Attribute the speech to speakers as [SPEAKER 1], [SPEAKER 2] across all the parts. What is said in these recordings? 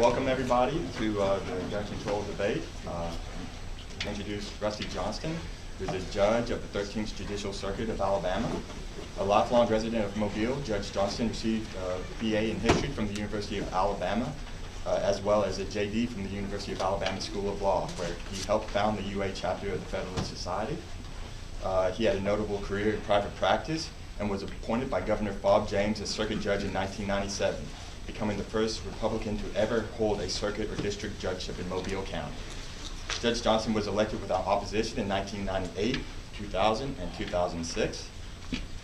[SPEAKER 1] Welcome everybody to the gun control debate. Introduce Rusty Johnston, who's a judge of the 13th Judicial Circuit of Alabama. A lifelong resident of Mobile, Judge Johnston received a BA in History from the University of Alabama, as well as a JD from the University of Alabama School of Law, where he helped found the UA chapter of the Federalist Society. He had a notable career in private practice and was appointed by Governor Bob James as circuit judge in 1997, becoming the first Republican to ever hold a circuit or district judgeship in Mobile County. Judge Johnston was elected without opposition in 1998, 2000, and 2006.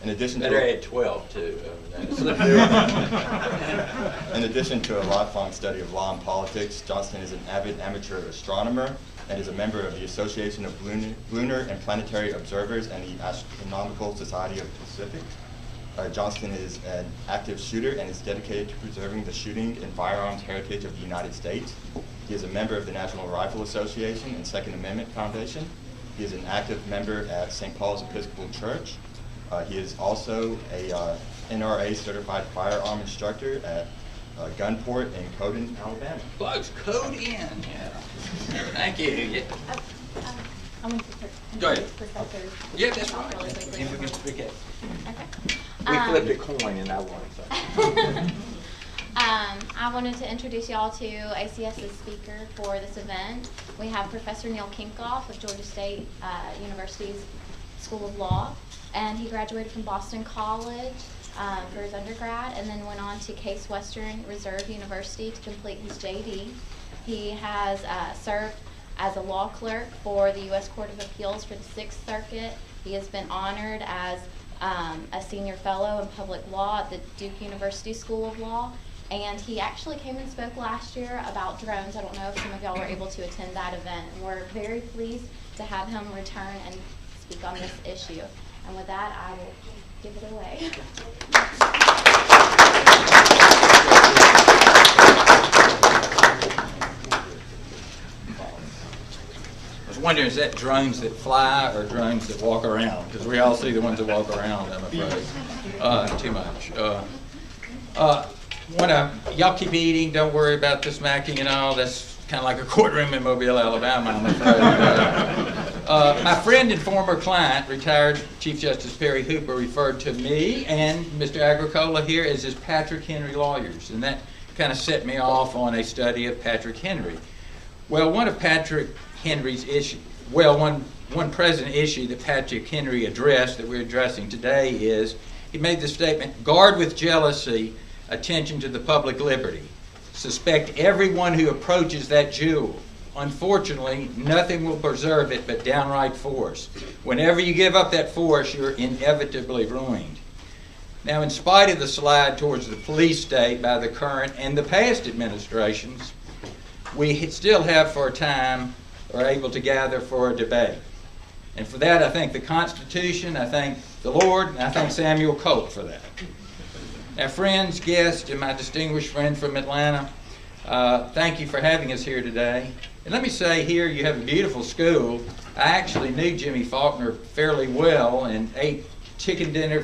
[SPEAKER 1] In addition
[SPEAKER 2] to 12 too.
[SPEAKER 1] In addition to a lifelong study of law and politics, Johnston is an avid amateur astronomer and is a member of the Association of Lunar and Planetary Observers and the Astronomical Society of the Pacific. Johnston is an active shooter and is dedicated to preserving the shooting and firearms heritage of the United States. He is a member of the National Rifle Association and Second Amendment Foundation. He is an active member at St. Paul's Episcopal Church. He is also a NRA certified firearm instructor at Gunport in Coden, Alabama.
[SPEAKER 2] Plugs code in. Yeah. Thank you. Yeah.
[SPEAKER 3] I want to
[SPEAKER 2] Go ahead.
[SPEAKER 3] Professor.
[SPEAKER 2] Yeah, that's right.
[SPEAKER 3] Really quickly.
[SPEAKER 2] And we can pick it.
[SPEAKER 3] Okay.
[SPEAKER 2] We flipped a coin and I won. So.
[SPEAKER 3] I wanted to introduce y'all to ACS's speaker for this event. We have Professor Neil Kinkopf of Georgia State University's School of Law, and he graduated from Boston College for his undergrad and then went on to Case Western Reserve University to complete his JD. He has served as a law clerk for the U.S. Court of Appeals for the Sixth Circuit. He has been honored as a senior fellow in public law at the Duke University School of Law. And he actually came and spoke last year about drones. I don't know if some of y'all were able to attend that event. And we're very pleased to have him return and speak on this issue. And with that, I will give it away.
[SPEAKER 2] I was wondering, is that drones that fly or drones that walk around? Because we all see the ones that walk around, I'm afraid. Too much. Y'all keep eating, don't worry about the smacking and all. That's kind of like a courtroom in Mobile, Alabama, I'm afraid. My friend and former client, retired Chief Justice Perry Hooper, referred to me and Mr. Agricola here as his Patrick Henry lawyers, and that kind of set me off on a study of Patrick Henry. Well, one of Patrick Henry's issues, one present issue that Patrick Henry addressed that we're addressing today is, he made the statement, guard with jealousy attention to the public liberty. Suspect everyone who approaches that jewel. Unfortunately, nothing will preserve it but downright force. Whenever you give up that force, you're inevitably ruined. Now, in spite of the slide towards the police state by the current and the past administrations, we still have for a time are able to gather for a debate. And for that, I thank the Constitution, I thank the Lord, and I thank Samuel Colt for that. Now, friends, guests, and my distinguished friend from Atlanta, thank you for having us here today. And let me say here, you have a beautiful school. I actually knew Jimmy Faulkner fairly well and ate fried chicken dinner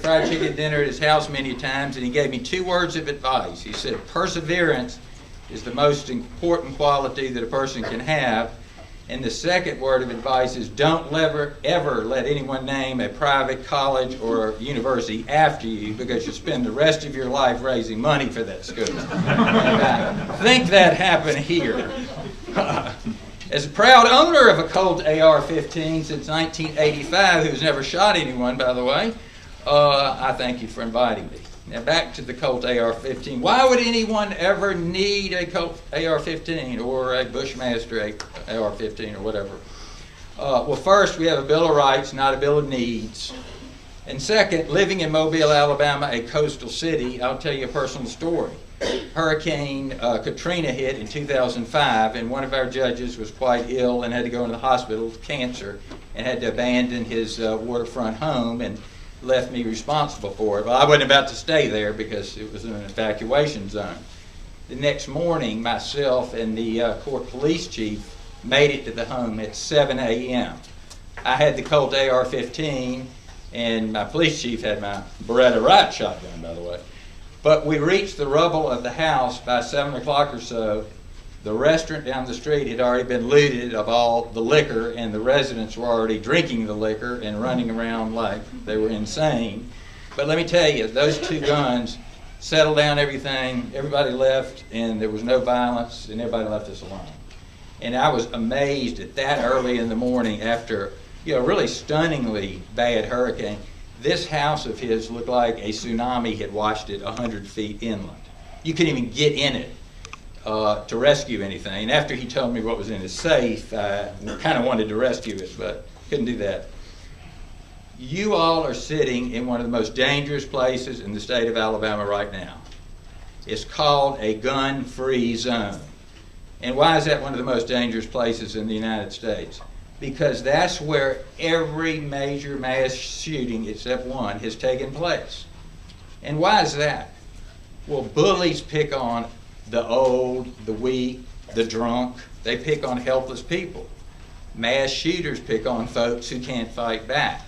[SPEAKER 2] at his house many times, and he gave me 2 words of advice. He said, perseverance is the most important quality that a person can have. And the second word of advice is don't ever let anyone name a private college or university after you, because you'll spend the rest of your life raising money for that school. And I think that happened here. As a proud owner of a Colt AR-15 since 1985, who's never shot anyone, by the way, I thank you for inviting me. Now back to the Colt AR-15. Why would anyone ever need a Colt AR-15 or a Bushmaster AR-15 or whatever? Well, first, we have a Bill of Rights, not a Bill of Needs. And second, living in Mobile, Alabama, a coastal city, I'll tell you a personal story. Hurricane Katrina hit in 2005, and one of our judges was quite ill and had to go into the hospital with cancer and had to abandon his waterfront home and left me responsible for it. Well, I wasn't about to stay there because it was an evacuation zone. The next morning, myself and the court police chief made it to the home at 7 a.m. I had the Colt AR-15, and my police chief had my Beretta Wright shotgun, by the way. But we reached the rubble of the house by 7 o'clock or so, The restaurant down the street had already been looted of all the liquor, and the residents were already drinking the liquor and running around like they were insane. But let me tell you, those two guns settled down everything, everybody left, and there was no violence, and everybody left us alone. And I was amazed at that early in the morning after, really stunningly bad hurricane. This house of his looked like a tsunami had washed it 100 feet inland. You couldn't even get in it to rescue anything. And after he told me what was in his safe, I kind of wanted to rescue it, but couldn't do that. You all are sitting in one of the most dangerous places in the state of Alabama right now. It's called a gun-free zone. And why is that one of the most dangerous places in the United States? Because that's where every major mass shooting, except one, has taken place. And why is that? Well, bullies pick on the old, the weak, the drunk. They pick on helpless people. Mass shooters pick on folks who can't fight back.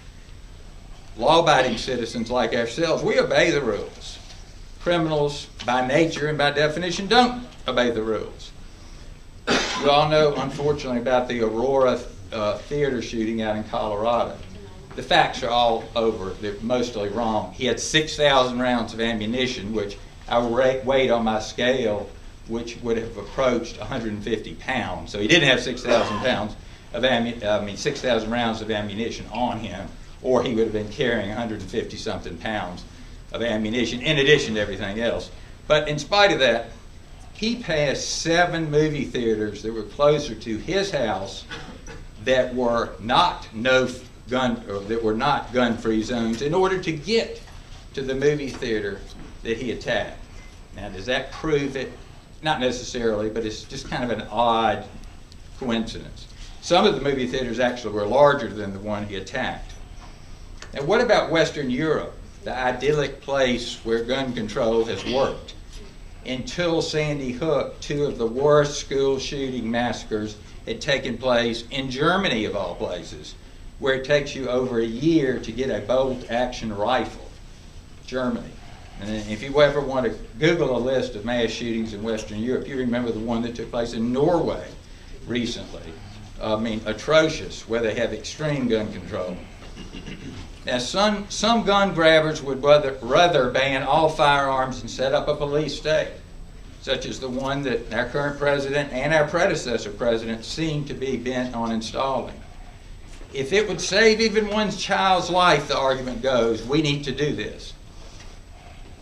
[SPEAKER 2] Law-abiding citizens like ourselves, we obey the rules. Criminals, by nature and by definition, don't obey the rules. You all know, unfortunately, about the Aurora theater shooting out in Colorado. The facts are all over. They're mostly wrong. He had 6,000 rounds of ammunition, which I weighed on my scale, which would have approached 150 pounds. So he didn't have 6,000 pounds of 6,000 rounds of ammunition on him, or he would have been carrying 150-something pounds of ammunition in addition to everything else. But in spite of that, he passed 7 movie theaters that were closer to his house that were not gun-free zones in order to get to the movie theater that he attacked. Now, does that prove it? Not necessarily, but it's just kind of an odd coincidence. Some of the movie theaters actually were larger than the one he attacked. Now, what about Western Europe, the idyllic place where gun control has worked? Until Sandy Hook, 2 of the worst school shooting massacres had taken place in Germany, of all places, where it takes you over a year to get a bolt-action rifle. Germany. And if you ever want to Google a list of mass shootings in Western Europe, you remember the one that took place in Norway recently. Atrocious, where they have extreme gun control. Now, some gun grabbers would rather ban all firearms and set up a police state, such as the one that our current president and our predecessor president seem to be bent on installing. If it would save even one child's life, the argument goes, we need to do this.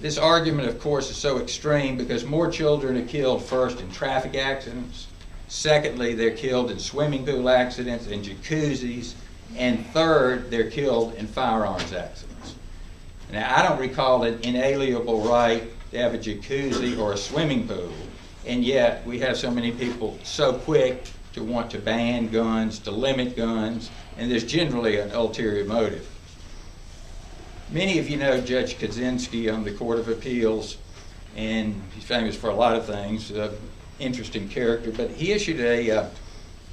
[SPEAKER 2] This argument, of course, is so extreme because more children are killed first in traffic accidents. Secondly, they're killed in swimming pool accidents and jacuzzis. And third, they're killed in firearms accidents. Now, I don't recall an inalienable right to have a jacuzzi or a swimming pool, and yet we have so many people so quick to want to ban guns, to limit guns, and there's generally an ulterior motive. Many of you know Judge Kaczynski on the Court of Appeals, and he's famous for a lot of things, interesting character, but he issued a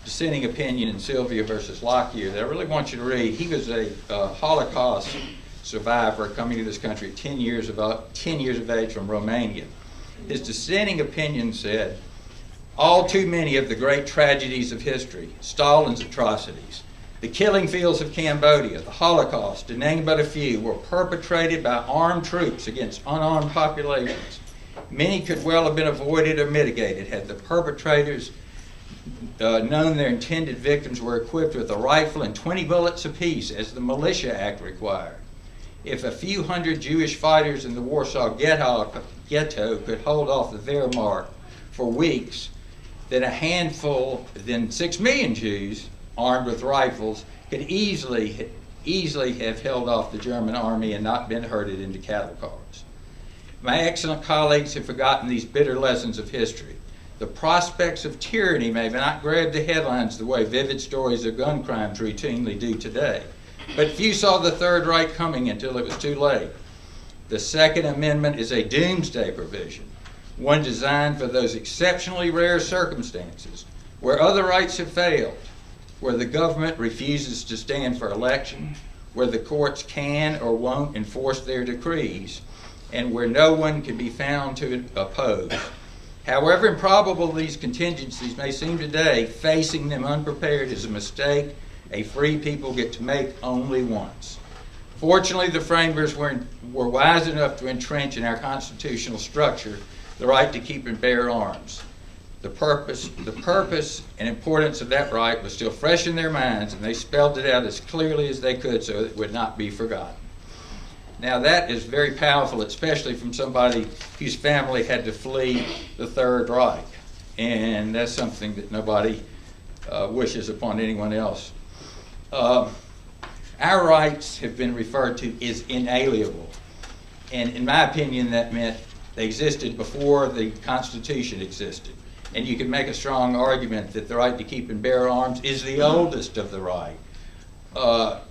[SPEAKER 2] dissenting opinion in Sylvia versus Lockyer that I really want you to read. He was a Holocaust survivor coming to this country at 10 years of age from Romania. His dissenting opinion said, all too many of the great tragedies of history, Stalin's atrocities, the killing fields of Cambodia, the Holocaust, to name but a few, were perpetrated by armed troops against unarmed populations. Many could well have been avoided or mitigated had the perpetrators known their intended victims were equipped with a rifle and 20 bullets apiece, as the Militia Act required. If a few hundred Jewish fighters in the Warsaw Ghetto could hold off the Wehrmacht for weeks, then 6 million Jews armed with rifles could easily have held off the German army and not been herded into cattle cars. My excellent colleagues have forgotten these bitter lessons of history. The prospects of tyranny may not grab the headlines the way vivid stories of gun crimes routinely do today. But few saw the Third Reich coming until it was too late. The Second Amendment is a doomsday provision, one designed for those exceptionally rare circumstances where other rights have failed, where the government refuses to stand for election, where the courts can or won't enforce their decrees, and where no one can be found to oppose. However improbable these contingencies may seem today, facing them unprepared is a mistake a free people get to make only once. Fortunately, the framers were wise enough to entrench in our constitutional structure the right to keep and bear arms. The purpose and importance of that right was still fresh in their minds, and they spelled it out as clearly as they could so it would not be forgotten. Now that is very powerful, especially from somebody whose family had to flee the Third Reich. And that's something that nobody wishes upon anyone else. Our rights have been referred to as inalienable. And in my opinion, that meant they existed before the Constitution existed. And you can make a strong argument that the right to keep and bear arms is the oldest of the right.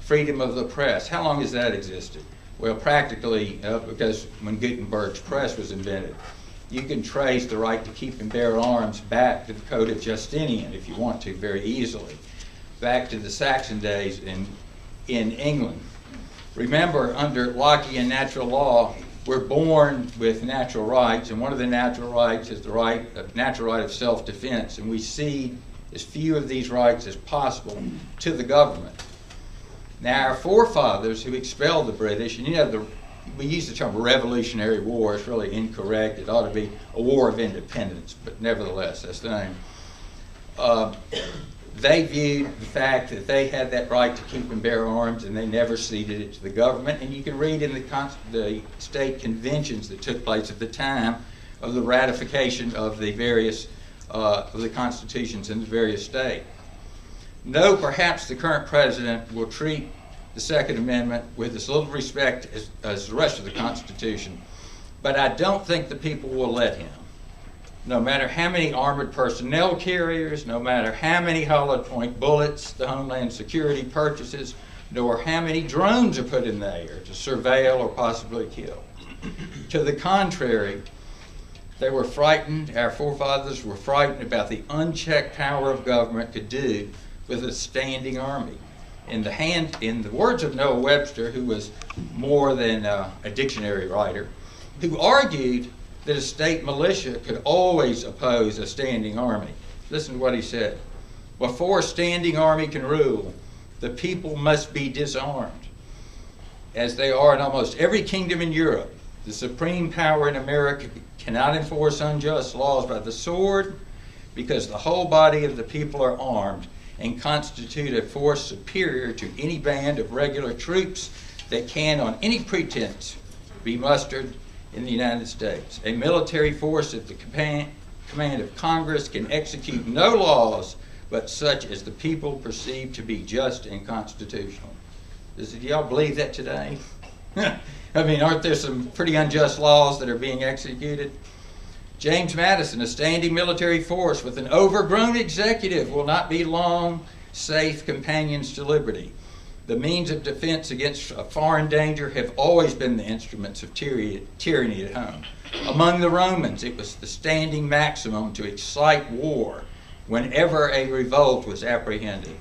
[SPEAKER 2] Freedom of the press, how long has that existed? Well, practically, because when Gutenberg's press was invented, you can trace the right to keep and bear arms back to the Code of Justinian, if you want to, very easily, back to the Saxon days in England. Remember, under Lockean natural law, we're born with natural rights, and one of the natural rights is the natural right of self-defense, and we cede as few of these rights as possible to the government. Now, our forefathers who expelled the British, and you know, we use the term Revolutionary War, it's really incorrect. It ought to be a war of independence, but nevertheless, that's the name. They viewed the fact that they had that right to keep and bear arms, and they never ceded it to the government. And you can read in the state conventions that took place at the time of the ratification of the various of the constitutions in the various states. No, perhaps the current president will treat the Second Amendment with as little respect as the rest of the Constitution, but I don't think the people will let him. No matter how many armored personnel carriers, no matter how many hollow point bullets the Homeland Security purchases, nor how many drones are put in the air to surveil or possibly kill. To the contrary, they were frightened, our forefathers were frightened about the unchecked power of government could do with a standing army. In the words of Noah Webster, who was more than a dictionary writer, who argued that a state militia could always oppose a standing army. Listen to what he said. Before a standing army can rule, the people must be disarmed. As they are in almost every kingdom in Europe, the supreme power in America cannot enforce unjust laws by the sword because the whole body of the people are armed and constitute a force superior to any band of regular troops that can, on any pretense, be mustered in the United States. A military force at the command of Congress can execute no laws but such as the people perceive to be just and constitutional. Do y'all believe that today? I mean, aren't there some pretty unjust laws that are being executed? James Madison, a standing military force with an overgrown executive, will not be long safe companions to liberty. The means of defense against a foreign danger have always been the instruments of tyranny at home. Among the Romans, it was the standing maximum to excite war whenever a revolt was apprehended.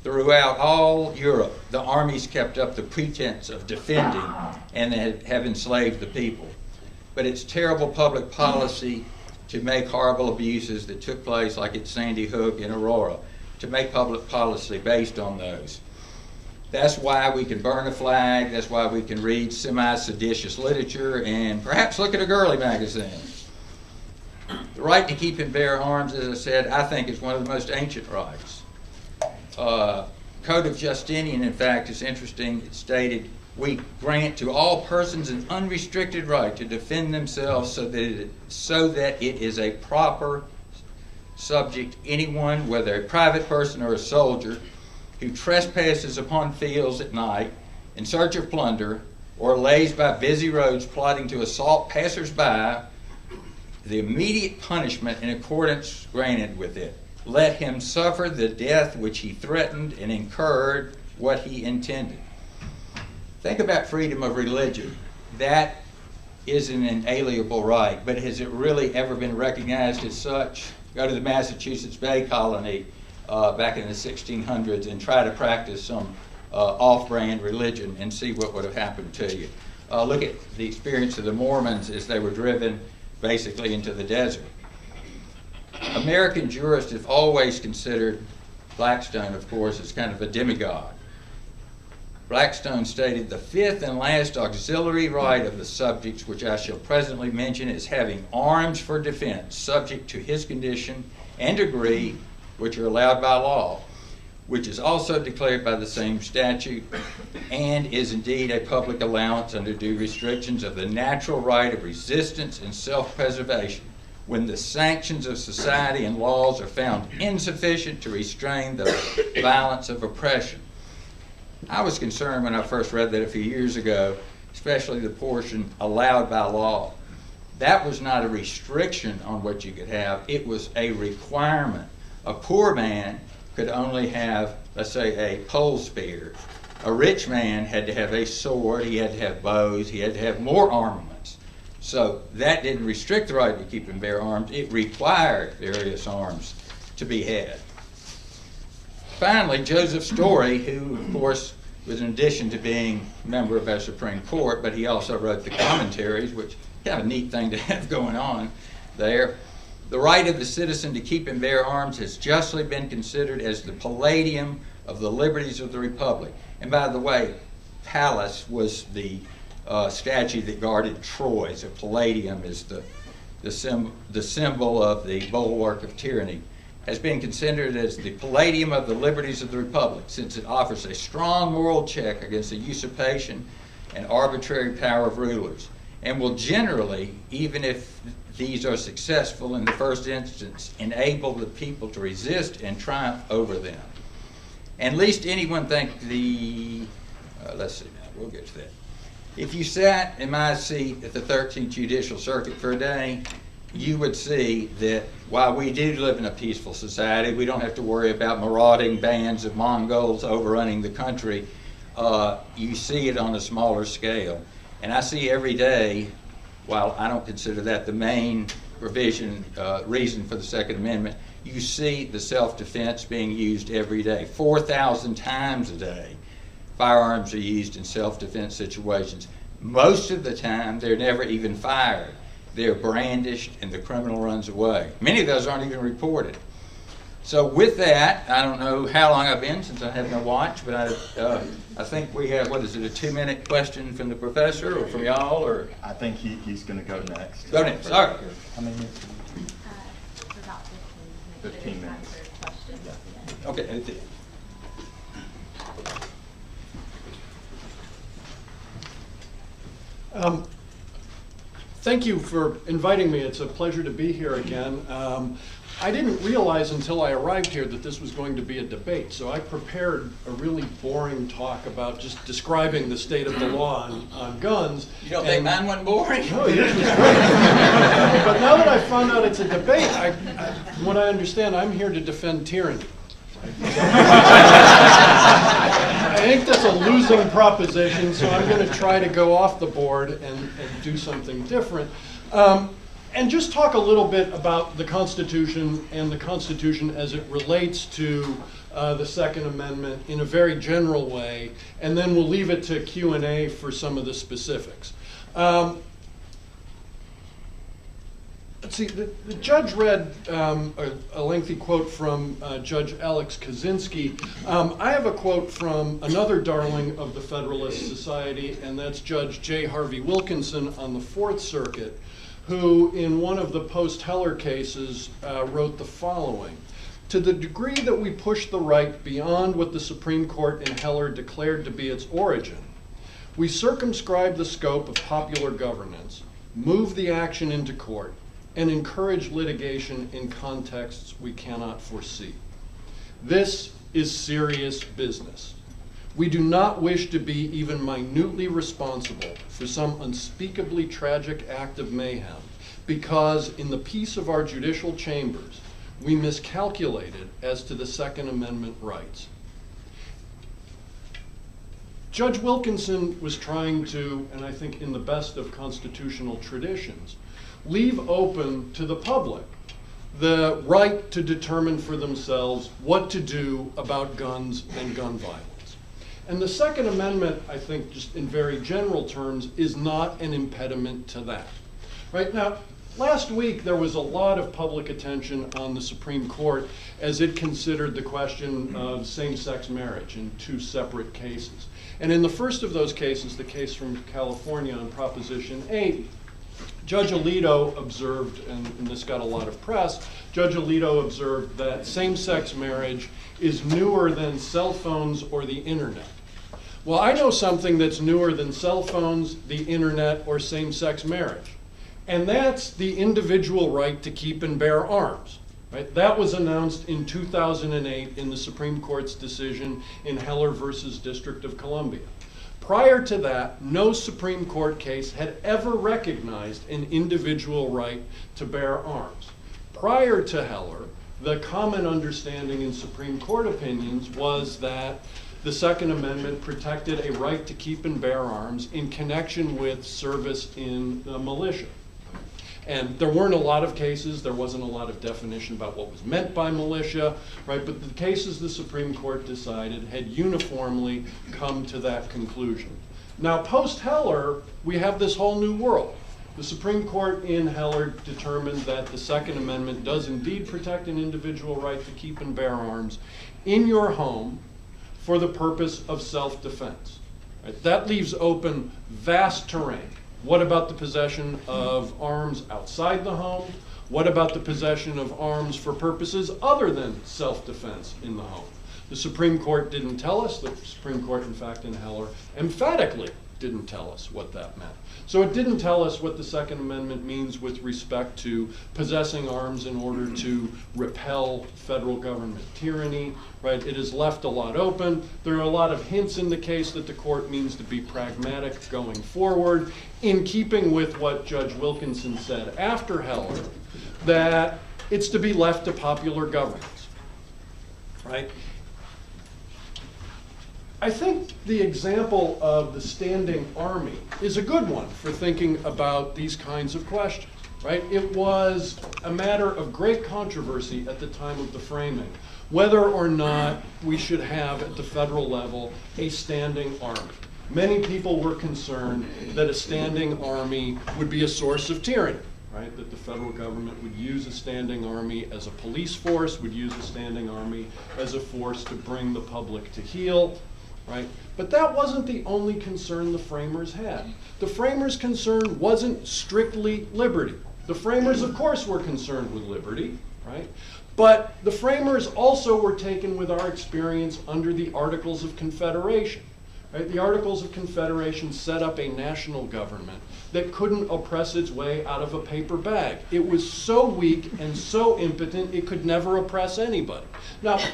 [SPEAKER 2] Throughout all Europe, the armies kept up the pretense of defending and have enslaved the people. But it's terrible public policy to make horrible abuses that took place, like at Sandy Hook and Aurora, to make public policy based on those. That's why we can burn a flag, that's why we can read semi-seditious literature, and perhaps look at a girly magazine. The right to keep and bear arms, as I said, I think is one of the most ancient rights. Code of Justinian, in fact, is interesting. It stated, we grant to all persons an unrestricted right to defend themselves so that it is a proper subject. Anyone, whether a private person or a soldier, who trespasses upon fields at night in search of plunder or lays by busy roads plotting to assault passers-by, the immediate punishment in accordance granted with it. Let him suffer the death which he threatened and incurred what he intended. Think about freedom of religion. That is an inalienable right, but has it really ever been recognized as such? Go to the Massachusetts Bay Colony back in the 1600s and try to practice some off-brand religion and see what would have happened to you. Look at the experience of the Mormons as they were driven basically into the desert. American jurists have always considered Blackstone, of course, as kind of a demigod. Blackstone stated, "The fifth and last auxiliary right of the subjects, which I shall presently mention, is having arms for defense, subject to his condition and degree, which are allowed by law, which is also declared by the same statute, and is indeed a public allowance under due restrictions of the natural right of resistance and self-preservation, when the sanctions of society and laws are found insufficient to restrain the violence of oppression." I was concerned when I first read that a few years ago, especially the portion allowed by law. That was not a restriction on what you could have, it was a requirement. A poor man could only have, let's say, a pole spear. A rich man had to have a sword, he had to have bows, he had to have more armaments. So that didn't restrict the right to keep and bear arms, it required various arms to be had. Finally, Joseph Story, who of course was, in addition to being a member of our Supreme Court, but he also wrote the commentaries, which is kind of a neat thing to have going on there. "The right of the citizen to keep and bear arms has justly been considered as the palladium of the liberties of the Republic." And by the way, Pallas was the statue that guarded Troy, so palladium is the symbol of the bulwark of tyranny. "Has been considered as the palladium of the liberties of the Republic, since it offers a strong moral check against the usurpation and arbitrary power of rulers, and will generally, even if these are successful in the first instance, enable the people to resist and triumph over them. And least anyone think let's see now, we'll get to that. If you sat in my seat at the 13th Judicial Circuit for a day, you would see that while we do live in a peaceful society, we don't have to worry about marauding bands of Mongols overrunning the country. You see it on a smaller scale. And I see every day, while I don't consider that the main reason for the Second Amendment, you see the self-defense being used every day. 4,000 times a day, firearms are used in self-defense situations. Most of the time, they're never even fired. They're brandished and the criminal runs away. Many of those aren't even reported. So with that, I don't know how long I've been since I have no watch, but I think we have, what is it, a 2-minute question from the professor or from y'all? Or
[SPEAKER 1] I think he's going to go next.
[SPEAKER 2] Go next, all right.
[SPEAKER 1] How many minutes?
[SPEAKER 3] For about
[SPEAKER 1] 15 minutes.
[SPEAKER 3] Yeah.
[SPEAKER 2] Okay.
[SPEAKER 4] Thank you for inviting me. It's a pleasure to be here again. I didn't realize until I arrived here that this was going to be a debate, so I prepared a really boring talk about just describing the state of the law on guns.
[SPEAKER 2] You don't think mine wasn't boring?
[SPEAKER 4] No, yours was great. But now that I found out it's a debate, from what I understand, I'm here to defend tyranny. I think that's a losing proposition, so I'm going to try to go off the board and do something different. And just talk a little bit about the Constitution and the Constitution as it relates to the Second Amendment in a very general way, and then we'll leave it to Q&A for some of the specifics. Let's see, the judge read a lengthy quote from Judge Alex Kaczynski. I have a quote from another darling of the Federalist Society, and that's Judge J. Harvey Wilkinson on the Fourth Circuit, who in one of the post-Heller cases wrote the following: "To the degree that we push the right beyond what the Supreme Court in Heller declared to be its origin, we circumscribe the scope of popular governance, move the action into court, and encourage litigation in contexts we cannot foresee. This is serious business. We do not wish to be even minutely responsible for some unspeakably tragic act of mayhem, because in the peace of our judicial chambers, we miscalculated as to the Second Amendment rights." Judge Wilkinson was trying to, and I think in the best of constitutional traditions, leave open to the public the right to determine for themselves what to do about guns and gun violence. And the Second Amendment, I think, just in very general terms, is not an impediment to that. Right now, Last week, there was a lot of public attention on the Supreme Court as it considered the question of same-sex marriage in two separate cases. And in the first of those cases, the case from California on Proposition 8, Judge Alito observed, and this got a lot of press, Judge Alito observed that same-sex marriage is newer than cell phones or the internet. Well, I know something that's newer than cell phones, the internet, or same-sex marriage. And that's the individual right to keep and bear arms. Right? That was announced in 2008 in the Supreme Court's decision in Heller versus District of Columbia. Prior to that, no Supreme Court case had ever recognized an individual right to bear arms. Prior to Heller, the common understanding in Supreme Court opinions was that the Second Amendment protected a right to keep and bear arms in connection with service in the militia. And there weren't a lot of cases, there wasn't a lot of definition about what was meant by militia, right? But the cases the Supreme Court decided had uniformly come to that conclusion. Now, post-Heller, we have this whole new world. The Supreme Court in Heller determined that the Second Amendment does indeed protect an individual right to keep and bear arms in your home for the purpose of self-defense. Right? That leaves open vast terrain. What about the possession of arms outside the home? What about the possession of arms for purposes other than self-defense in the home? The Supreme Court didn't tell us. The Supreme Court, in fact, in Heller, emphatically didn't tell us what that meant. So it didn't tell us what the Second Amendment means with respect to possessing arms in order to repel federal government tyranny, right? It has left a lot open. There are a lot of hints in the case that the court means to be pragmatic going forward, in keeping with what Judge Wilkinson said after Heller, that it's to be left to popular governance, right? I think the example of the standing army is a good one for thinking about these kinds of questions, right? It was a matter of great controversy at the time of the framing, whether or not we should have at the federal level a standing army. Many people were concerned that a standing army would be a source of tyranny, right? That the federal government would use a standing army as a police force, would use a standing army as a force to bring the public to heel, right? But that wasn't the only concern the framers had. The framers' concern wasn't strictly liberty. The framers, of course, were concerned with liberty, right? But the framers also were taken with our experience under the Articles of Confederation. Right? The Articles of Confederation set up a national government that couldn't oppress its way out of a paper bag. It was so weak and so impotent, it could never oppress anybody. Now,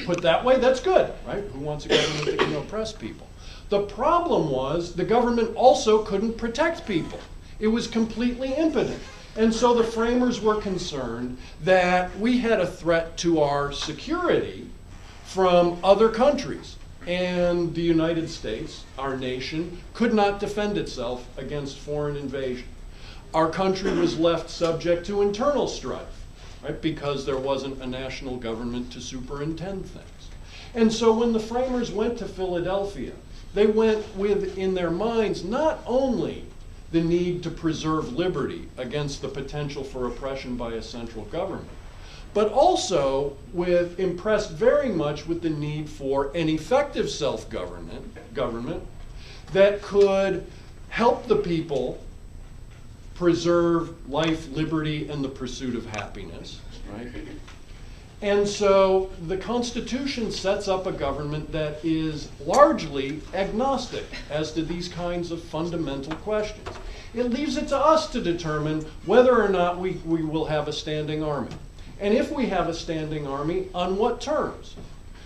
[SPEAKER 4] put that way, that's good, right? Who wants a government that can oppress people? The problem was the government also couldn't protect people. It was completely impotent. And so the framers were concerned that we had a threat to our security from other countries. And the United States, our nation, could not defend itself against foreign invasion. Our country was left subject to internal strife, right, because there wasn't a national government to superintend things. And so when the framers went to Philadelphia, they went with, in their minds, not only the need to preserve liberty against the potential for oppression by a central government, but also impressed very much with the need for an effective self-government that could help the people preserve life, liberty, and the pursuit of happiness, right? And so the Constitution sets up a government that is largely agnostic as to these kinds of fundamental questions. It leaves it to us to determine whether or not we will have a standing army. And if we have a standing army, on what terms?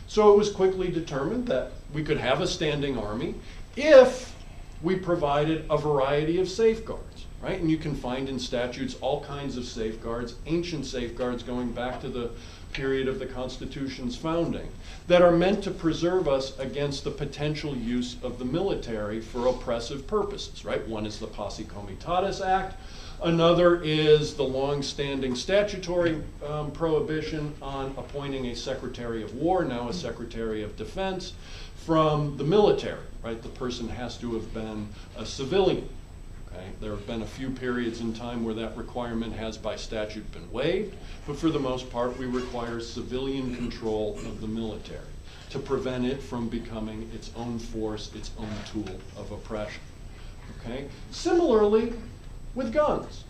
[SPEAKER 4] So it was quickly determined that we could have a standing army if we provided a variety of safeguards, right? And you can find in statutes all kinds of safeguards, ancient safeguards going back to the period of the Constitution's founding, that are meant to preserve us against the potential use of the military for oppressive purposes, right? One is the Posse Comitatus Act. Another is the long-standing statutory prohibition on appointing a Secretary of War, now a Secretary of Defense, from the military, right? The person has to have been a civilian, Okay? There have been a few periods in time where that requirement has by statute been waived, but for the most part we require civilian control of the military to prevent it from becoming its own force, its own tool of oppression. Okay? Similarly with guns.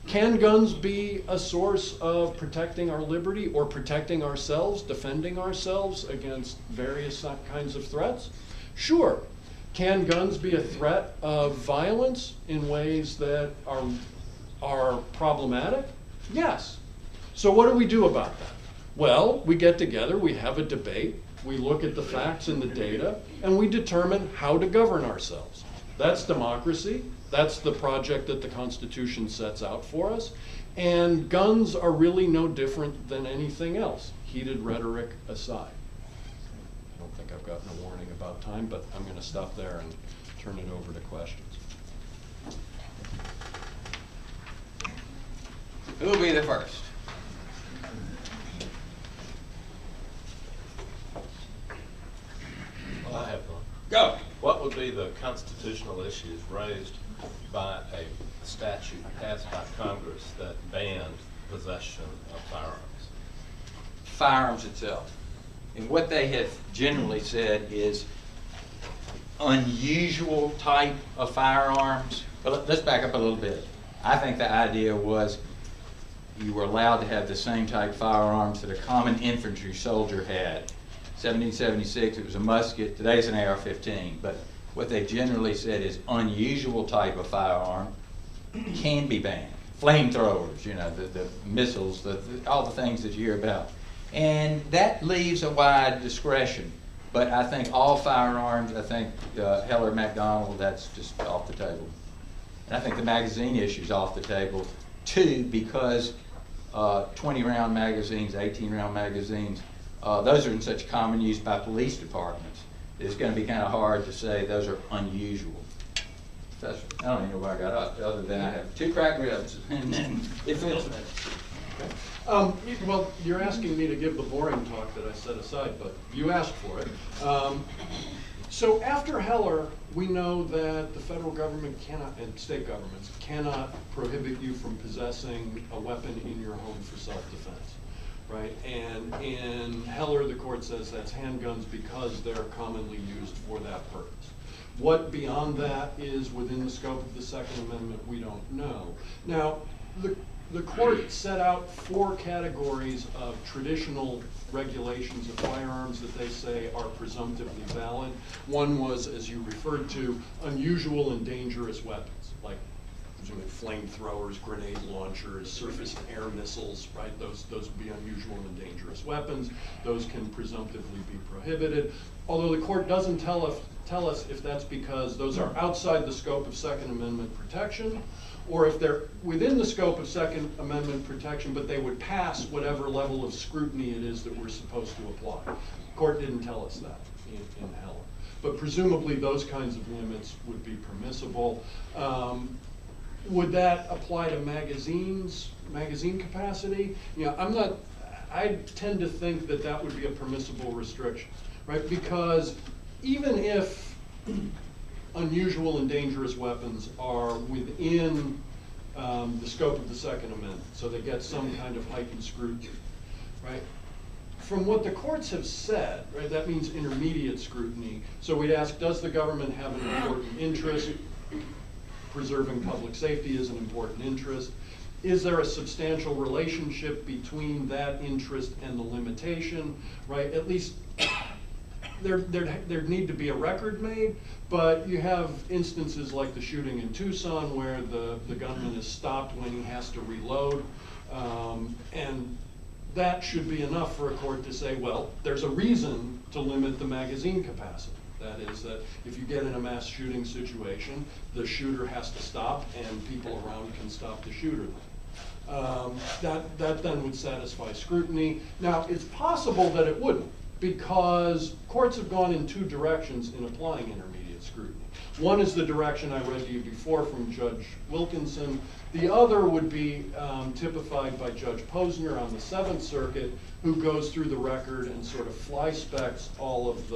[SPEAKER 4] Can guns be a source of protecting our liberty or protecting ourselves, defending ourselves against various kinds of threats? Sure. Can guns be a threat of violence in ways that are problematic? Yes. So what do we do about that? Well, we get together, we have a debate, we look at the facts and the data, and we determine how to govern ourselves. That's democracy. That's the project that the Constitution sets out for us. And guns are really no different than anything else, heated rhetoric aside. I don't think I've gotten a warning about time, but I'm going to stop there and turn it over to questions.
[SPEAKER 2] Who will be the first?
[SPEAKER 5] Well, I have one.
[SPEAKER 2] Go.
[SPEAKER 5] What would be the constitutional issues raised by a statute passed by Congress that banned possession of firearms?
[SPEAKER 2] Firearms itself. And what they have generally said is unusual type of firearms. But let's back up a little bit. I think the idea was you were allowed to have the same type of firearms that a common infantry soldier had. 1776, it was a musket. Today it's an AR-15. But what they generally said is unusual type of firearm can be banned. Flamethrowers, you know, the missiles, all the things that you hear about. And that leaves a wide discretion. But I think all firearms, I think Heller McDonald, that's just off the table. And I think the magazine issue is off the table too, because 20-round magazines, 18-round magazines, those are in such common use by police departments. It's going to be kind of hard to say those are unusual. Professor, I don't even know where I got up, other than I have 2 cracked ribs, and then it feels better.
[SPEAKER 4] Okay. Well, you're asking me to give the boring talk that I set aside, but you asked for it. So after Heller, we know that the federal government cannot, and state governments, cannot prohibit you from possessing a weapon in your home for self-defense, right? And in Heller, the court says that's handguns because they're commonly used for that purpose. What beyond that is within the scope of the Second Amendment, we don't know. Now, the court set out 4 categories of traditional regulations of firearms that they say are presumptively valid. One was, as you referred to, unusual and dangerous weapons, like presumably flamethrowers, grenade launchers, surface and air missiles, right? Those would be unusual and dangerous weapons. Those can presumptively be prohibited. Although the court doesn't tell us if that's because those are outside the scope of Second Amendment protection, or if they're within the scope of Second Amendment protection, but they would pass whatever level of scrutiny it is that we're supposed to apply. The court didn't tell us that in Heller. But presumably those kinds of limits would be permissible. Would that apply to magazine capacity? You know, I tend to think that that would be a permissible restriction, right? Because even if unusual and dangerous weapons are within the scope of the Second Amendment, so they get some kind of heightened scrutiny, right? From what the courts have said, right, that means intermediate scrutiny. So we'd ask, does the government have an important interest? Preserving public safety is an important interest. Is there a substantial relationship between that interest and the limitation, right? At least there'd need to be a record made, but you have instances like the shooting in Tucson where the gunman is stopped when he has to reload, and that should be enough for a court to say, well, there's a reason to limit the magazine capacity. That is that if you get in a mass shooting situation, the shooter has to stop and people around can stop the shooter. That then would satisfy scrutiny. Now, it's possible that it wouldn't, because courts have gone in 2 directions in applying intermediate scrutiny. One is the direction I read to you before from Judge Wilkinson. The other would be typified by Judge Posner on the Seventh Circuit, who goes through the record and sort of fly-specs all of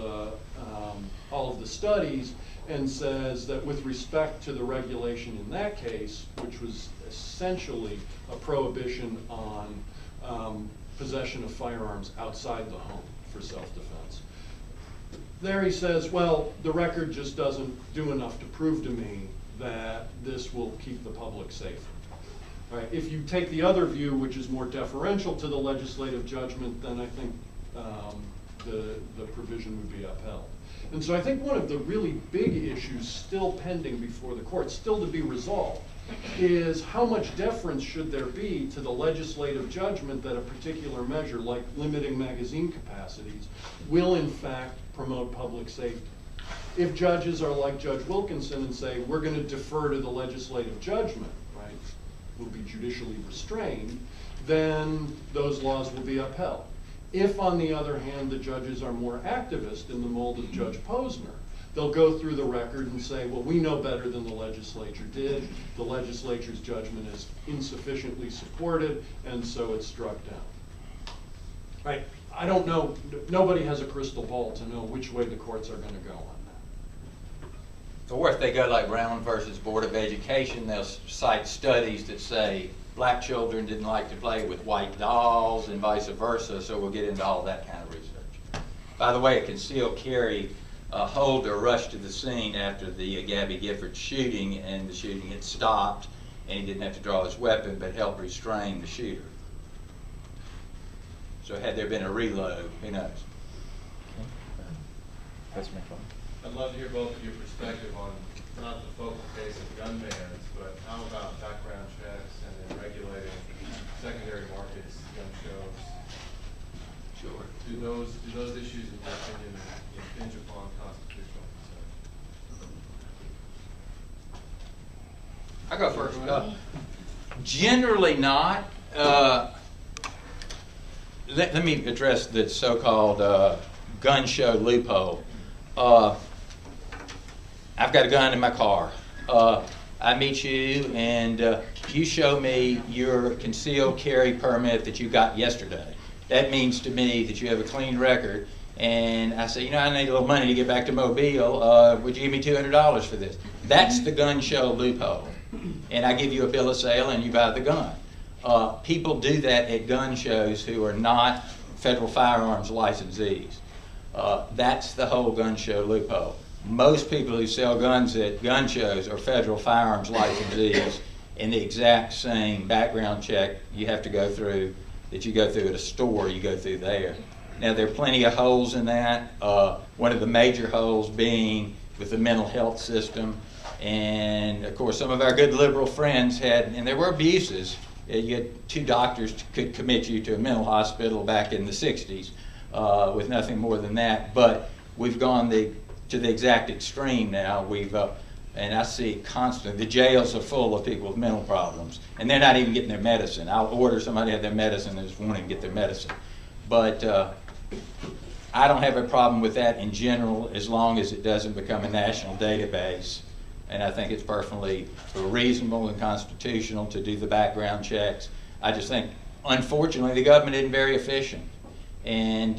[SPEAKER 4] the studies and says that with respect to the regulation in that case, which was essentially a prohibition on possession of firearms outside the home for self-defense. There he says, well, the record just doesn't do enough to prove to me that this will keep the public safe. All right, if you take the other view, which is more deferential to the legislative judgment, then I think the provision would be upheld. And so I think one of the really big issues still pending before the court, still to be resolved, is how much deference should there be to the legislative judgment that a particular measure, like limiting magazine capacities, will in fact promote public safety. If judges are like Judge Wilkinson and say, we're going to defer to the legislative judgment, right, will be judicially restrained, then those laws will be upheld. If, on the other hand, the judges are more activist in the mold of Judge Posner, they'll go through the record and say, well, we know better than the legislature did. The legislature's judgment is insufficiently supported, and so it's struck down. Right? I don't know, nobody has a crystal ball to know which way the courts are going to go on that.
[SPEAKER 2] Or if they go like Brown versus Board of Education, they'll cite studies that say black children didn't like to play with white dolls and vice versa, so we'll get into all that kind of research. By the way, a concealed carry holder rushed to the scene after the Gabby Gifford shooting, and the shooting had stopped, and he didn't have to draw his weapon, but helped restrain the shooter. So had there been a reload, who knows?
[SPEAKER 5] I'd love to hear both of your perspective on not the focal case of gun bans, but how about background checks and then regulating secondary markets, gun shows?
[SPEAKER 2] Sure.
[SPEAKER 5] Do those issues, in your opinion, impinge upon constitutional consent?
[SPEAKER 2] I go first. Generally not. Let me address the so-called gun show loophole. I've got a gun in my car. I meet you and you show me your concealed carry permit that you got yesterday. That means to me that you have a clean record. And I say, you know, I need a little money to get back to Mobile. Would you give me $200 for this? That's the gun show loophole. And I give you a bill of sale and you buy the gun. People do that at gun shows who are not federal firearms licensees. That's the whole gun show loophole. Most people who sell guns at gun shows are federal firearms licensees, and the exact same background check you have to go through that you go through at a store, you go through there. Now, there are plenty of holes in that. One of the major holes being with the mental health system. And, of course, some of our good liberal friends had, and there were abuses. You had 2 doctors could commit you to a mental hospital back in the 60s with nothing more than that. But we've gone to the exact extreme now. And I see it constantly. The jails are full of people with mental problems, and they're not even getting their medicine. I'll order somebody to have their medicine and just want to get their medicine. But I don't have a problem with that in general as long as it doesn't become a national database. And I think it's perfectly reasonable and constitutional to do the background checks. I just think, unfortunately, the government isn't very efficient. And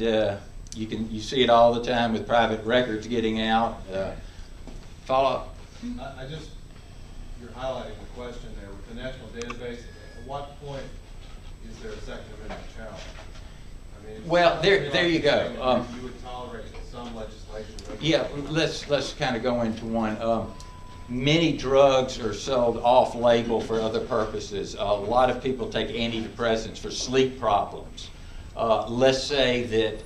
[SPEAKER 2] you see it all the time with private records getting out. Follow up.
[SPEAKER 5] You're highlighting the question there. With the national database, at what point is there a Second Amendment challenge? I mean,
[SPEAKER 2] well, there you go.
[SPEAKER 5] You would tolerate some legislation.
[SPEAKER 2] Yeah, let's kind of go into one. Many drugs are sold off-label for other purposes. A lot of people take antidepressants for sleep problems. Let's say that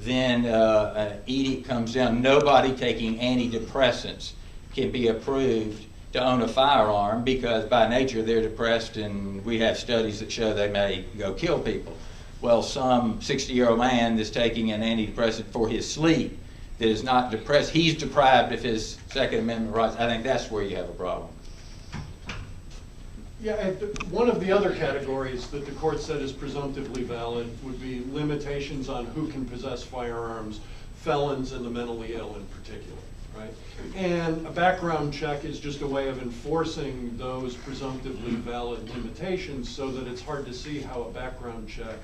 [SPEAKER 2] then an edict comes down, nobody taking antidepressants can be approved to own a firearm because by nature they're depressed, and we have studies that show they may go kill people. Well, some 60-year-old man that's taking an antidepressant for his sleep that is not depressed, he's deprived of his Second Amendment rights. I think that's where you have a problem.
[SPEAKER 4] Yeah, and one of the other categories that the court said is presumptively valid would be limitations on who can possess firearms, felons and the mentally ill in particular. right? And a background check is just a way of enforcing those presumptively valid limitations so that it's hard to see how a background check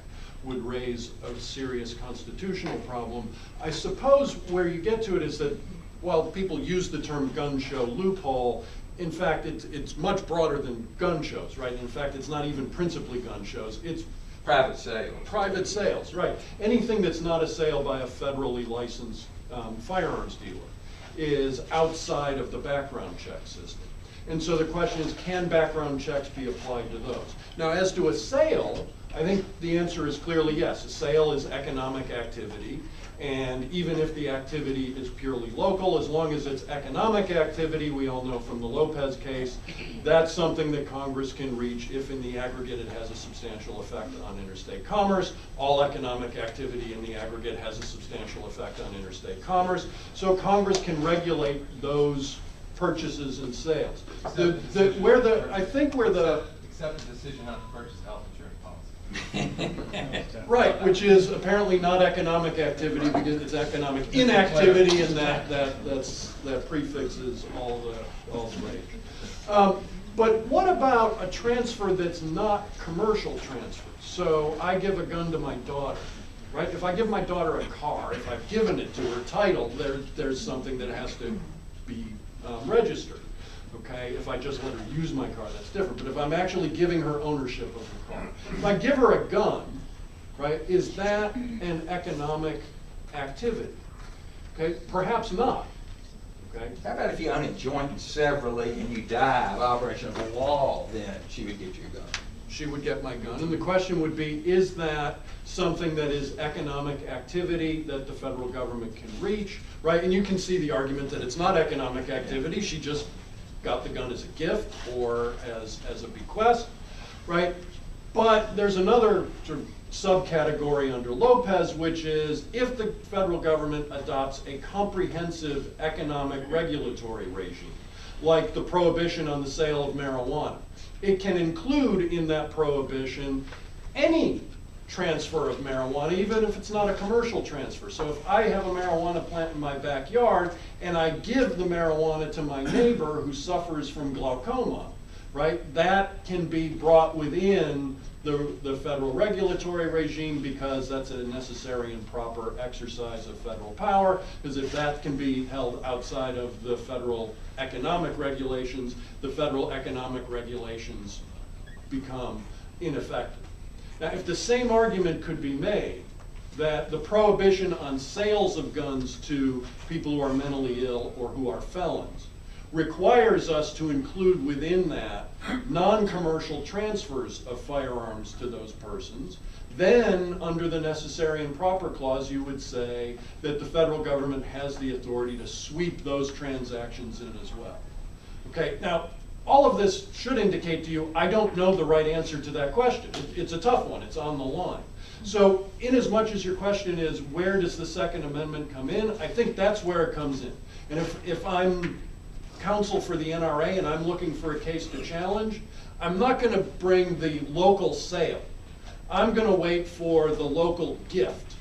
[SPEAKER 4] would raise a serious constitutional problem. I suppose where you get to it is that while people use the term gun show loophole, in fact, it's much broader than gun shows, right? In fact, it's not even principally gun shows. It's
[SPEAKER 2] Private sales.
[SPEAKER 4] private sales, right. Anything that's not a sale by a federally licensed firearms dealer is outside of the background check system. And so the question is, can background checks be applied to those? Now, as to a sale, I think the answer is clearly yes. A sale is economic activity, and even if the activity is purely local, as long as it's economic activity, we all know from the Lopez case, that's something that Congress can reach if in the aggregate it has a substantial effect on interstate commerce. All economic activity in the aggregate has a substantial effect on interstate commerce. So Congress can regulate those purchases and sales.
[SPEAKER 5] Except the decision not to purchase health insurance policy.
[SPEAKER 4] Right, which is apparently not economic activity because it's economic inactivity, and that prefixes all the rage. But what about a transfer that's not commercial transfer? So I give a gun to my daughter, right? If I give my daughter a car, if I've given it to her title, there's something that has to be registered. Okay, if I just let her use my car, that's different. But if I'm actually giving her ownership of the car, if I give her a gun, right, is that an economic activity? Okay, perhaps not. Okay.
[SPEAKER 2] How about if you own it joint and severally and you die of operation of the law, then she would get your gun?
[SPEAKER 4] She would get my gun. And the question would be, is that something that is economic activity that the federal government can reach, right? And you can see the argument that it's not economic activity. She just got the gun as a gift or as a bequest, right? But there's another sort of subcategory under Lopez, which is if the federal government adopts a comprehensive economic regulatory regime, like the prohibition on the sale of marijuana. It can include in that prohibition any transfer of marijuana, even if it's not a commercial transfer. So if I have a marijuana plant in my backyard and I give the marijuana to my neighbor who suffers from glaucoma, right, that can be brought within the federal regulatory regime because that's a necessary and proper exercise of federal power, because if that can be held outside of the federal economic regulations, the federal economic regulations become ineffective. Now, if the same argument could be made that the prohibition on sales of guns to people who are mentally ill or who are felons requires us to include within that non-commercial transfers of firearms to those persons, then under the necessary and proper clause you would say that the federal government has the authority to sweep those transactions in as well. Okay, now all of this should indicate to you I don't know the right answer to that question. It's a tough one, it's on the line. So in as much as your question is where does the Second Amendment come in, I think that's where it comes in. And if I'm counsel for the NRA and I'm looking for a case to challenge, I'm not going to bring the local sale. I'm going to wait for the local gift,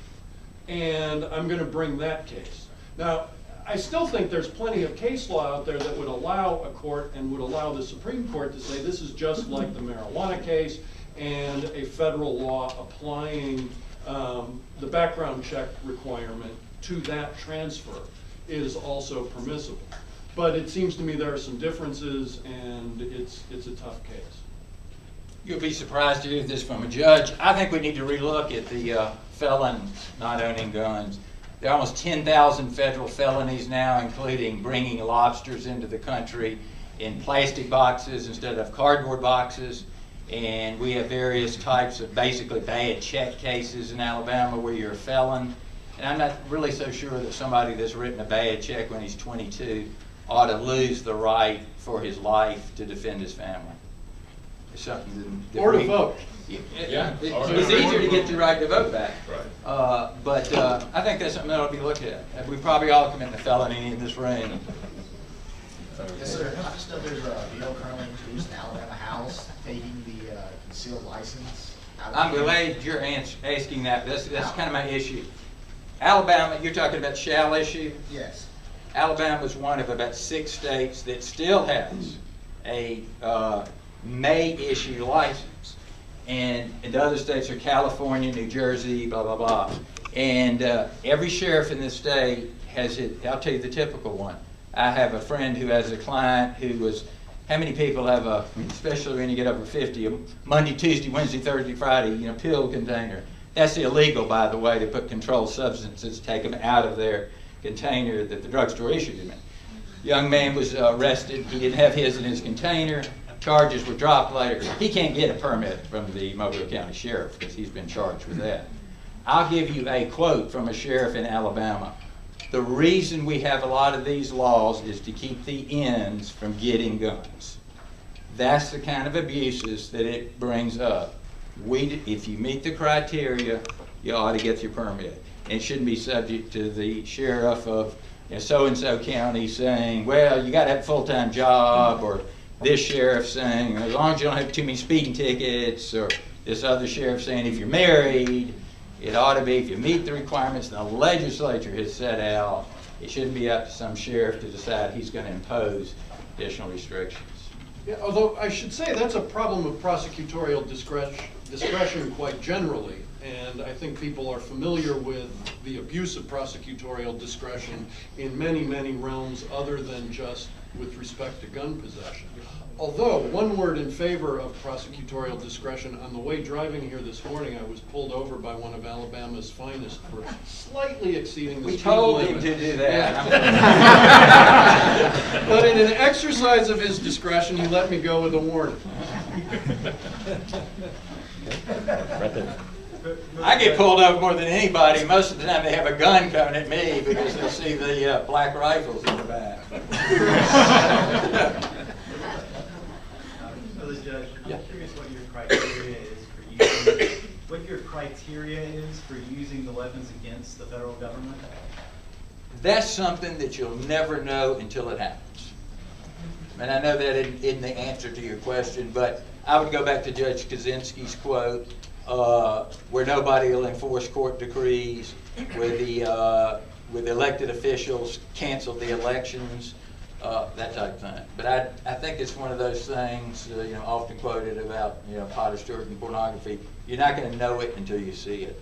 [SPEAKER 4] and I'm going to bring that case. Now, I still think there's plenty of case law out there that would allow a court and would allow the Supreme Court to say this is just like the marijuana case, and a federal law applying the background check requirement to that transfer is also permissible. But it seems to me there are some differences, and it's a tough case.
[SPEAKER 2] You'll be surprised to hear this from a judge. I think we need to relook at the felons not owning guns. There are almost 10,000 federal felonies now, including bringing lobsters into the country in plastic boxes instead of cardboard boxes. And we have various types of basically bad check cases in Alabama where you're a felon. And I'm not really so sure that somebody that's written a bad check when he's 22 ought to lose the right for his life to defend his family. It's something that
[SPEAKER 4] or to vote.
[SPEAKER 2] It's easier to get the right to vote back.
[SPEAKER 1] Right.
[SPEAKER 2] But I think that's something that ought to be looked at. We probably all commit a felony in this room.
[SPEAKER 6] Yes, sir. I just know there's a bill currently introduced in Alabama House taking the concealed license out of
[SPEAKER 2] I'm glad you're asking that. That's kind of my issue. Alabama, you're talking about shall issue?
[SPEAKER 6] Yes.
[SPEAKER 2] Alabama is one of about 6 states that still has a may issue license. And the other states are California, New Jersey, blah, blah, blah. And every sheriff in this state has it. I'll tell you the typical one. I have a friend who has a client who was, how many people have a, especially when you get over 50, a Monday, Tuesday, Wednesday, Thursday, Friday, pill container. That's illegal, by the way, to put controlled substances, take them out of their container that the drugstore issued them in. Young man was arrested. He didn't have his in his container. Charges were dropped later. He can't get a permit from the Mobile County Sheriff because he's been charged with that. I'll give you a quote from a sheriff in Alabama. The reason we have a lot of these laws is to keep the ends from getting guns. That's the kind of abuses that it brings up. If you meet the criteria, you ought to get your permit. And it shouldn't be subject to the sheriff of so-and-so county saying, well, you got to have a full-time job, or this sheriff saying, as long as you don't have too many speeding tickets, or this other sheriff saying, if you're married, it ought to be, if you meet the requirements the legislature has set out, it shouldn't be up to some sheriff to decide he's going to impose additional restrictions.
[SPEAKER 4] Yeah, although I should say that's a problem of prosecutorial discretion quite generally, and I think people are familiar with the abuse of prosecutorial discretion in many, many realms other than just with respect to gun possession. Although, one word in favor of prosecutorial discretion, on the way driving here this morning, I was pulled over by one of Alabama's finest for slightly exceeding the speed limit.
[SPEAKER 2] We told him to do that.
[SPEAKER 4] Yeah. But in an exercise of his discretion, he let me go with a warning.
[SPEAKER 1] Right there.
[SPEAKER 2] I get pulled over more than anybody. Most of the time they have a gun coming at me because they see the black rifles in the back.
[SPEAKER 7] Judge, I'm
[SPEAKER 2] Yeah.
[SPEAKER 7] curious what your criteria is for using the weapons against the federal government.
[SPEAKER 2] That's something that you'll never know until it happens. And I know that isn't the answer to your question, but I would go back to Judge Kaczynski's quote, where nobody will enforce court decrees, where the elected officials cancel the elections, that type of thing. But I think it's one of those things, often quoted about, Potter Stewart and pornography. You're not going to know it until you see it.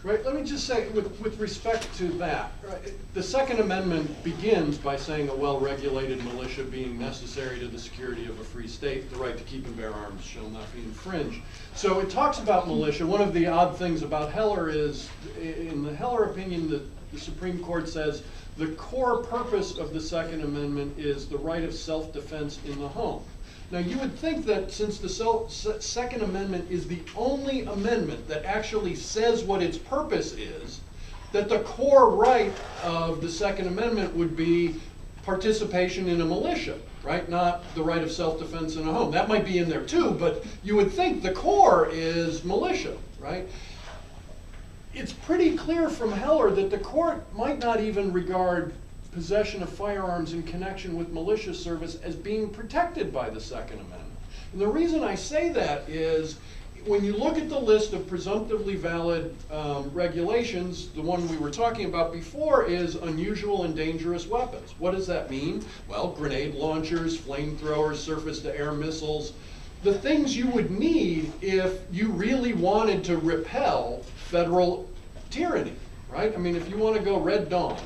[SPEAKER 4] Right, let me just say, with respect to that, right, the Second Amendment begins by saying a well-regulated militia being necessary to the security of a free state, the right to keep and bear arms shall not be infringed. So it talks about militia. One of the odd things about Heller is, in the Heller opinion, the Supreme Court says the core purpose of the Second Amendment is the right of self-defense in the home. Now, you would think that since the Second Amendment is the only amendment that actually says what its purpose is, that the core right of the Second Amendment would be participation in a militia, right? Not the right of self-defense in a home. That might be in there too, but you would think the core is militia, right? It's pretty clear from Heller that the court might not even regard possession of firearms in connection with militia service as being protected by the Second Amendment. And the reason I say that is when you look at the list of presumptively valid regulations, the one we were talking about before is unusual and dangerous weapons. What does that mean? Well, grenade launchers, flamethrowers, surface-to-air missiles, the things you would need if you really wanted to repel federal tyranny, right? I mean, if you want to go Red Dawn,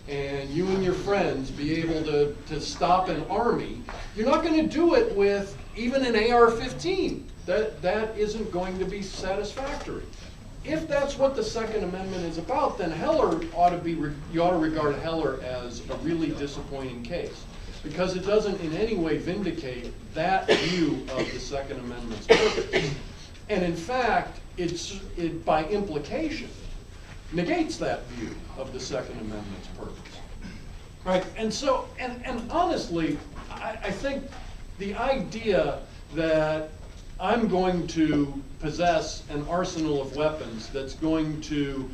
[SPEAKER 4] and you and your friends be able to stop an army, you're not going to do it with even an AR-15. That isn't going to be satisfactory. If that's what the Second Amendment is about, then Heller you ought to regard Heller as a really disappointing case, because it doesn't in any way vindicate that view of the Second Amendment's purpose. And in fact, it by implication negates that view of the Second Amendment's purpose. Right? And so, and honestly, I think the idea that I'm going to possess an arsenal of weapons that's going to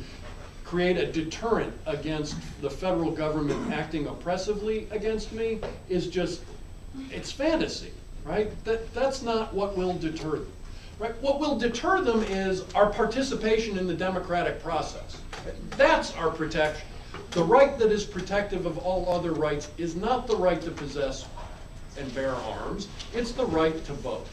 [SPEAKER 4] create a deterrent against the federal government acting oppressively against me is just, it's fantasy, right? That's not what will deter them. Right? What will deter them is our participation in the democratic process. That's our protection. The right that is protective of all other rights is not the right to possess and bear arms, it's the right to vote.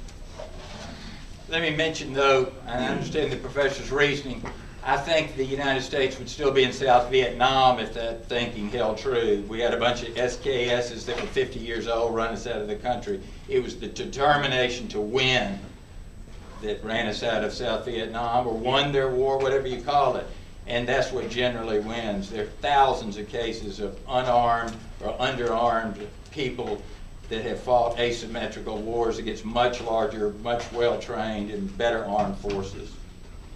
[SPEAKER 2] Let me mention, though, and I understand the professor's reasoning, I think the United States would still be in South Vietnam if that thinking held true. We had a bunch of SKSs that were 50 years old run us out of the country. It was the determination to win that ran us out of South Vietnam, or won their war, whatever you call it. And that's what generally wins. There are thousands of cases of unarmed or underarmed people that have fought asymmetrical wars against much larger, much well-trained and better armed forces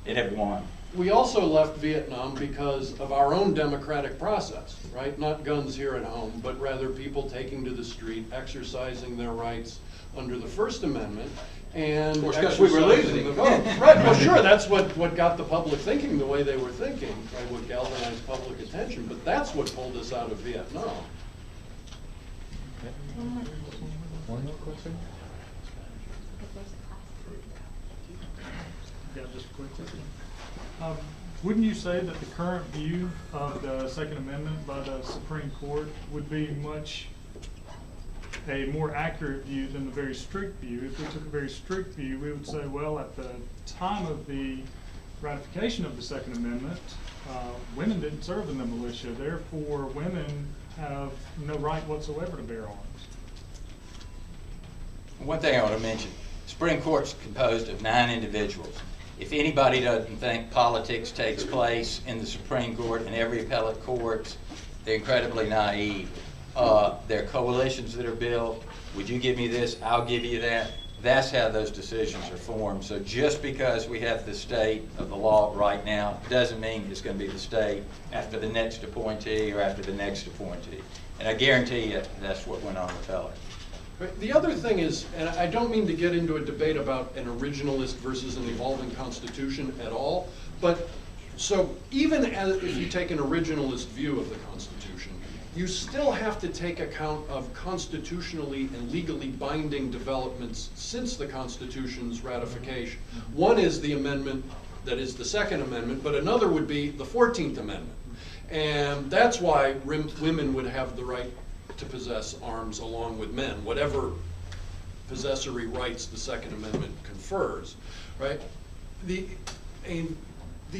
[SPEAKER 2] and have won.
[SPEAKER 4] We also left Vietnam because of our own democratic process, right? Not guns here at home, but rather people taking to the street, exercising their rights under the First Amendment, and
[SPEAKER 2] of course, because we were losing
[SPEAKER 4] the vote. Right, well sure, that's what got the public thinking the way they were thinking, right? What galvanized public attention, but that's what pulled us out of Vietnam.
[SPEAKER 1] One more question?
[SPEAKER 8] Yeah, just a quick question. Wouldn't you say that the current view of the Second Amendment by the Supreme Court would be a more accurate view than the very strict view? If we took a very strict view, we would say, well, at the time of the ratification of the Second Amendment, women didn't serve in the militia, therefore women have no right whatsoever to bear arms.
[SPEAKER 2] One thing I want to mention, the Supreme Court's composed of 9 individuals. If anybody doesn't think politics takes place in the Supreme Court and every appellate court, they're incredibly naive. There are coalitions that are built. Would you give me this? I'll give you that. That's how those decisions are formed. So just because we have the state of the law right now doesn't mean it's going to be the state after the next appointee or after the next appointee. And I guarantee you that's what went on with Heller.
[SPEAKER 4] The other thing is, and I don't mean to get into a debate about an originalist versus an evolving constitution at all, but so even if you take an originalist view of the Constitution, you still have to take account of constitutionally and legally binding developments since the Constitution's ratification. One is the amendment that is the Second Amendment, but another would be the 14th Amendment. And that's why women would have the right to possess arms along with men, whatever possessory rights the Second Amendment confers, right? The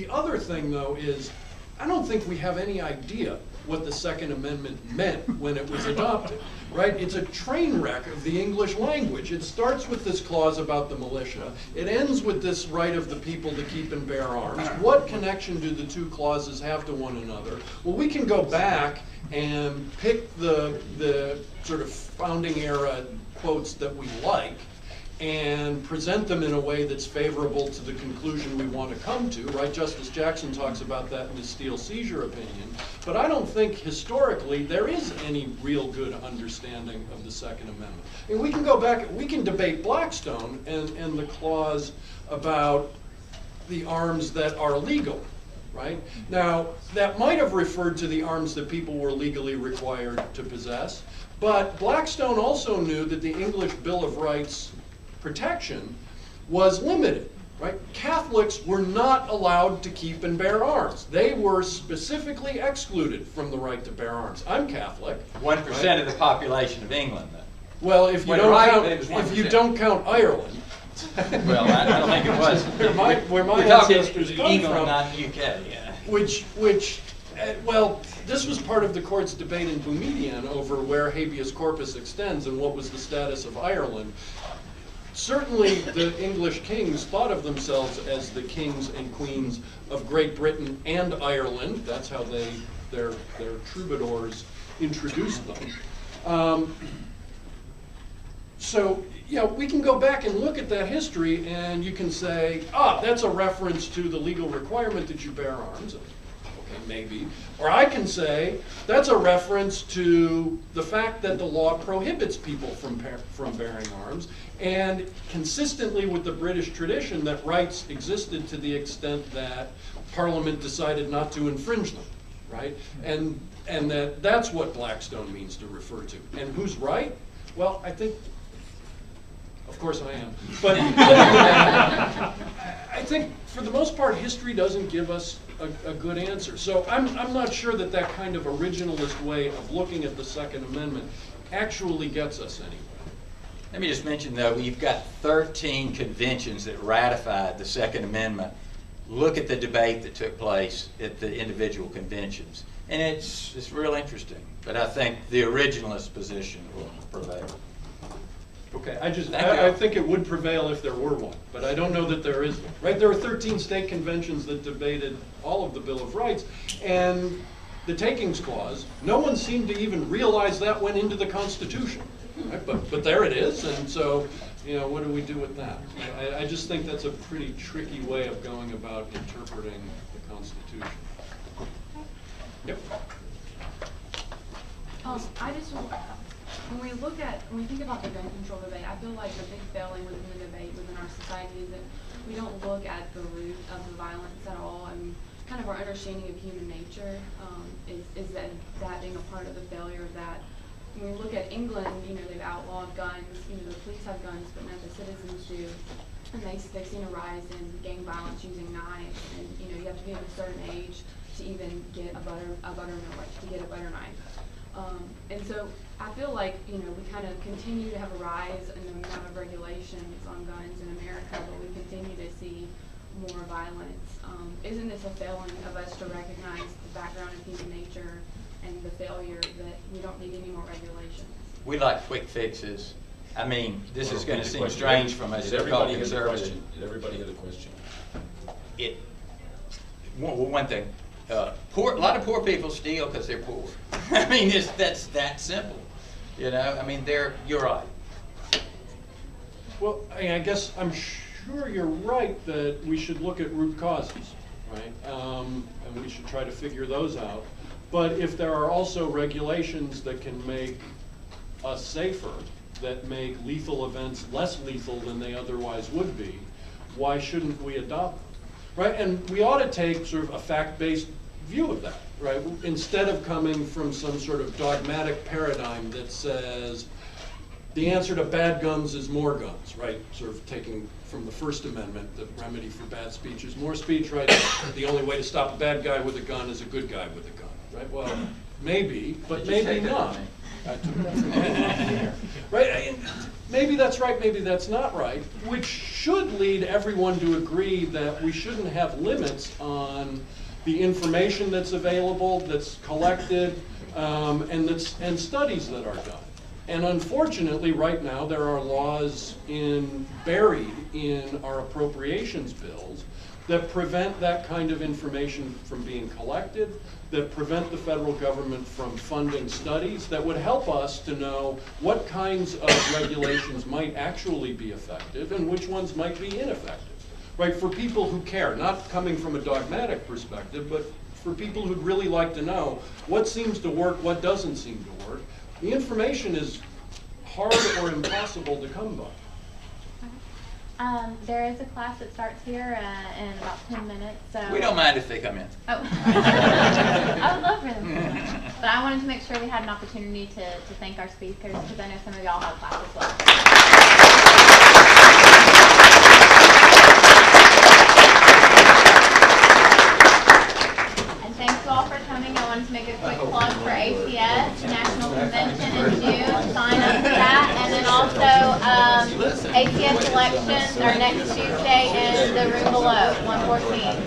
[SPEAKER 4] other thing, though, is I don't think we have any idea what the Second Amendment meant when it was adopted, right? It's a train wreck of the English language. It starts with this clause about the militia. It ends with this right of the people to keep and bear arms. What connection do the two clauses have to one another? Well, we can go back and pick the sort of founding era quotes that we like and present them in a way that's favorable to the conclusion we want to come to, right? Justice Jackson talks about that in his Steele seizure opinion. But I don't think historically there is any real good understanding of the Second Amendment. And we can go back, we can debate Blackstone and the clause about the arms that are legal, right? Now, that might have referred to the arms that people were legally required to possess, but Blackstone also knew that the English Bill of Rights protection was limited, right? Catholics were not allowed to keep and bear arms. They were specifically excluded from the right to bear arms. I'm Catholic.
[SPEAKER 2] 1%
[SPEAKER 4] right?
[SPEAKER 2] of the population of England, though.
[SPEAKER 4] Well, if you, don't count Ireland.
[SPEAKER 2] Well, I don't think it was.
[SPEAKER 4] where my
[SPEAKER 2] We're talking
[SPEAKER 4] ancestors come
[SPEAKER 2] England,
[SPEAKER 4] from,
[SPEAKER 2] not UK. Yeah.
[SPEAKER 4] Well, this was part of the court's debate in Boumediene over where habeas corpus extends and what was the status of Ireland. Certainly, the English kings thought of themselves as the kings and queens of Great Britain and Ireland. That's how their troubadours introduced them. So, yeah, we can go back and look at that history, and you can say, that's a reference to the legal requirement that you bear arms. Okay, maybe. Or I can say, that's a reference to the fact that the law prohibits people from bearing arms, and consistently with the British tradition that rights existed to the extent that Parliament decided not to infringe them, right? And that's what Blackstone means to refer to. And who's right? Well, I think, of course I am, but I think for the most part, history doesn't give us a good answer. So I'm not sure that that kind of originalist way of looking at the Second Amendment actually gets us anywhere.
[SPEAKER 2] Let me just mention, though, we've got 13 conventions that ratified the Second Amendment. Look at the debate that took place at the individual conventions. And it's real interesting. But I think the originalist position will prevail.
[SPEAKER 4] Okay, I think it would prevail if there were one, but I don't know that there is one, right? There are 13 state conventions that debated all of the Bill of Rights, and the Takings Clause, no one seemed to even realize that went into the Constitution, right? But there it is, and so, you know, what do we do with that? I just think that's a pretty tricky way of going about interpreting the Constitution. Yep.
[SPEAKER 9] When we think about the gun control debate, I feel like the big failing within the debate within our society is that we don't look at the root of the violence at all. I mean, kind of our understanding of human nature is that being a part of the failure of that. When we look at England, you know, they've outlawed guns. You know, the police have guns, but none of the citizens do. And they've seen a rise in gang violence using knives. And you know, you have to be of a certain age to even get a butter knife. And so I feel like, you know, we kind of continue to have a rise in the amount of regulations on guns in America, but we continue to see more violence. Isn't this a failing of us to recognize the background of human nature and the failure that we don't need any more regulations?
[SPEAKER 2] We like quick fixes. I mean, this is going to seem strange from a so-called conservative.
[SPEAKER 10] Did everybody get a question?
[SPEAKER 2] One thing. A lot of poor people steal because they're poor. I mean, that's that simple. You know, I mean, you're right.
[SPEAKER 4] Well, I guess I'm sure you're right that we should look at root causes, right? And we should try to figure those out. But if there are also regulations that can make us safer, that make lethal events less lethal than they otherwise would be, why shouldn't we adopt them? Right? And we ought to take sort of a fact-based view of that, right? Instead of coming from some sort of dogmatic paradigm that says the answer to bad guns is more guns, right? Sort of taking from the First Amendment, the remedy for bad speech is more speech, right? The only way to stop a bad guy with a gun is a good guy with a gun, right? Well, maybe, but maybe not. I took that from here. Right? Maybe that's right, maybe that's not right, which should lead everyone to agree that we shouldn't have limits on the information that's available, that's collected, and studies that are done. And unfortunately, right now, there are laws buried in our appropriations bills that prevent that kind of information from being collected, that prevent the federal government from funding studies that would help us to know what kinds of regulations might actually be effective and which ones might be ineffective. Right, for people who care, not coming from a dogmatic perspective, but for people who'd really like to know what seems to work, what doesn't seem to work. The information is hard or impossible to come by.
[SPEAKER 3] There is a class that starts here in about 10 minutes. So
[SPEAKER 2] We don't mind if they come in.
[SPEAKER 3] Oh. I would love for them to come in. But I wanted to make sure we had an opportunity to thank our speakers because I know some of y'all have class as well. Thanks all for coming. I wanted to make a quick plug for ACS National Convention in June. Sign up for that. And then also ACS elections are next Tuesday in the room below, 114.